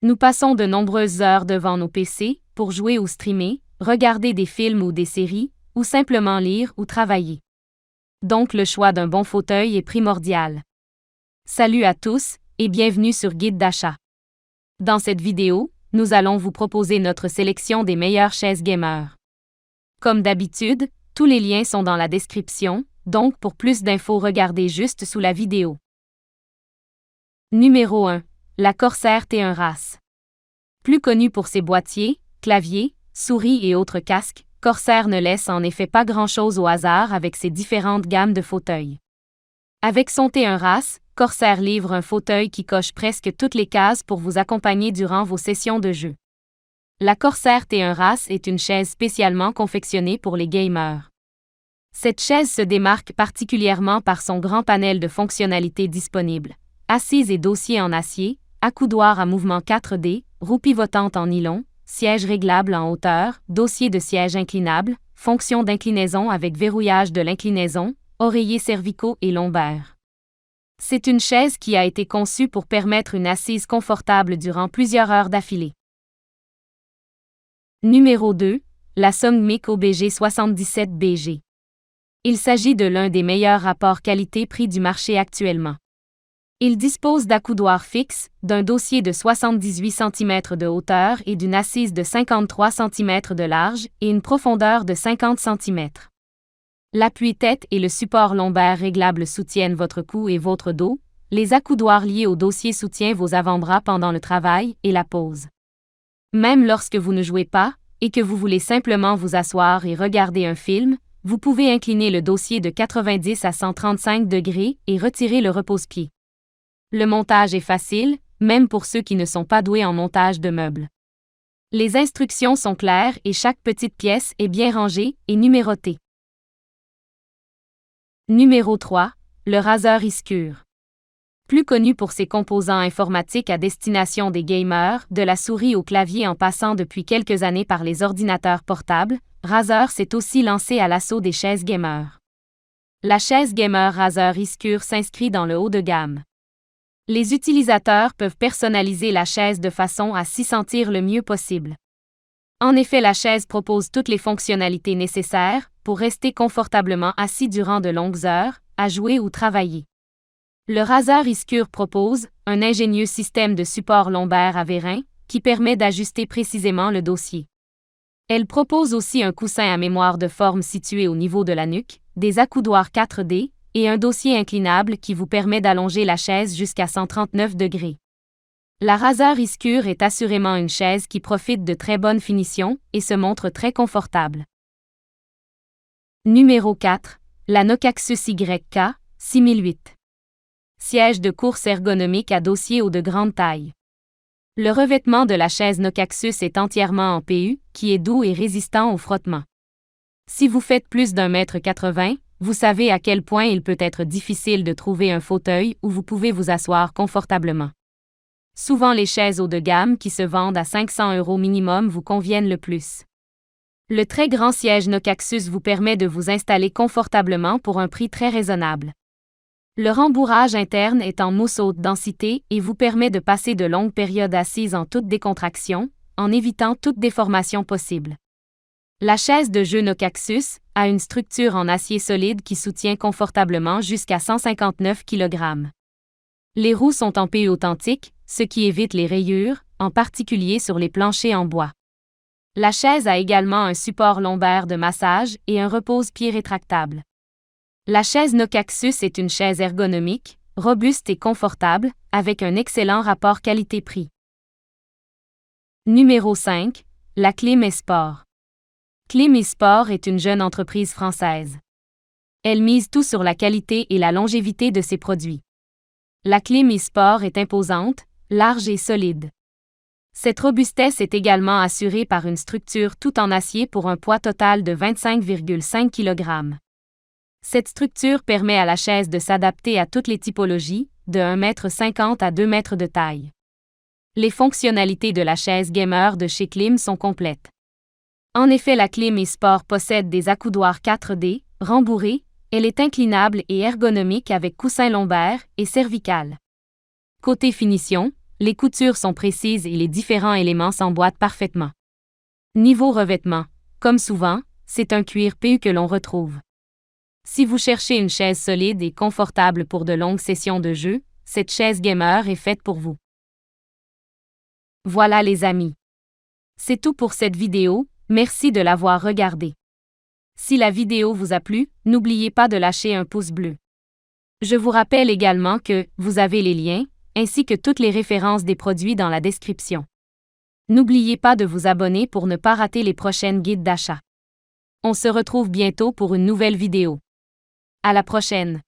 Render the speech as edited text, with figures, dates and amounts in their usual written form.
Nous passons de nombreuses heures devant nos PC pour jouer ou streamer, regarder des films ou des séries, ou simplement lire ou travailler. Donc le choix d'un bon fauteuil est primordial. Salut à tous, et bienvenue sur Guide d'achat. Dans cette vidéo, nous allons vous proposer notre sélection des meilleures chaises gamers. Comme d'habitude, tous les liens sont dans la description, donc pour plus d'infos regardez juste sous la vidéo. Numéro 1. La Corsair T1 RAS. Plus connue pour ses boîtiers, claviers, souris et autres casques, Corsair ne laisse en effet pas grand-chose au hasard avec ses différentes gammes de fauteuils. Avec son T1 RAS, Corsair livre un fauteuil qui coche presque toutes les cases pour vous accompagner durant vos sessions de jeu. La Corsair T1 RAS est une chaise spécialement confectionnée pour les gamers. Cette chaise se démarque particulièrement par son grand panel de fonctionnalités disponibles. Assise et dossier en acier, accoudoir à mouvement 4D, roue pivotante en nylon, siège réglable en hauteur, dossier de siège inclinable, fonction d'inclinaison avec verrouillage de l'inclinaison, oreillers cervicaux et lombaires. C'est une chaise qui a été conçue pour permettre une assise confortable durant plusieurs heures d'affilée. Numéro 2. La Songmic OBG 77BG. Il s'agit de l'un des meilleurs rapports qualité-prix du marché actuellement. Il dispose d'accoudoirs fixes, d'un dossier de 78 cm de hauteur et d'une assise de 53 cm de large et une profondeur de 50 cm. L'appui-tête et le support lombaire réglable soutiennent votre cou et votre dos. Les accoudoirs liés au dossier soutiennent vos avant-bras pendant le travail et la pause. Même lorsque vous ne jouez pas et que vous voulez simplement vous asseoir et regarder un film, vous pouvez incliner le dossier de 90 à 135 degrés et retirer le repose-pied. Le montage est facile, même pour ceux qui ne sont pas doués en montage de meubles. Les instructions sont claires et chaque petite pièce est bien rangée et numérotée. Numéro 3. Le Razer Iscure. Plus connu pour ses composants informatiques à destination des gamers, de la souris au clavier en passant depuis quelques années par les ordinateurs portables, Razer s'est aussi lancé à l'assaut des chaises gamers. La chaise gamer Razer Iscure s'inscrit dans le haut de gamme. Les utilisateurs peuvent personnaliser la chaise de façon à s'y sentir le mieux possible. En effet, la chaise propose toutes les fonctionnalités nécessaires pour rester confortablement assis durant de longues heures, à jouer ou travailler. Le Razer Iscure propose un ingénieux système de support lombaire à vérin qui permet d'ajuster précisément le dossier. Elle propose aussi un coussin à mémoire de forme situé au niveau de la nuque, des accoudoirs 4D, et un dossier inclinable qui vous permet d'allonger la chaise jusqu'à 139 degrés. La Razer Iscure est assurément une chaise qui profite de très bonne finition et se montre très confortable. Numéro 4. La Nocaxus YK 6008. Siège de course ergonomique à dossier ou de grande taille. Le revêtement de la chaise Nocaxus est entièrement en PU, qui est doux et résistant au frottement. Si vous faites plus d'1,80 m, vous savez à quel point il peut être difficile de trouver un fauteuil où vous pouvez vous asseoir confortablement. Souvent les chaises haut de gamme qui se vendent à 500 € minimum vous conviennent le plus. Le très grand siège Nocaxus vous permet de vous installer confortablement pour un prix très raisonnable. Le rembourrage interne est en mousse haute densité et vous permet de passer de longues périodes assises en toute décontraction, en évitant toute déformation possible. La chaise de jeu Nocaxus a une structure en acier solide qui soutient confortablement jusqu'à 159 kg. Les roues sont en PU authentique, ce qui évite les rayures, en particulier sur les planchers en bois. La chaise a également un support lombaire de massage et un repose-pied rétractable. La chaise Nocaxus est une chaise ergonomique, robuste et confortable, avec un excellent rapport qualité-prix. Numéro 5. La Klim eSport. Klim eSport est une jeune entreprise française. Elle mise tout sur la qualité et la longévité de ses produits. La Klim eSport est imposante, large et solide. Cette robustesse est également assurée par une structure tout en acier pour un poids total de 25,5 kg. Cette structure permet à la chaise de s'adapter à toutes les typologies, de 1,50 m à 2 m de taille. Les fonctionnalités de la chaise gamer de chez Klim sont complètes. En effet, la Klim eSport possède des accoudoirs 4D, rembourrés, elle est inclinable et ergonomique avec coussin lombaire et cervical. Côté finition, les coutures sont précises et les différents éléments s'emboîtent parfaitement. Niveau revêtement, comme souvent, c'est un cuir PU que l'on retrouve. Si vous cherchez une chaise solide et confortable pour de longues sessions de jeu, cette chaise gamer est faite pour vous. Voilà les amis. C'est tout pour cette vidéo, merci de l'avoir regardée. Si la vidéo vous a plu, n'oubliez pas de lâcher un pouce bleu. Je vous rappelle également que vous avez les liens, ainsi que toutes les références des produits dans la description. N'oubliez pas de vous abonner pour ne pas rater les prochaines guides d'achat. On se retrouve bientôt pour une nouvelle vidéo. À la prochaine!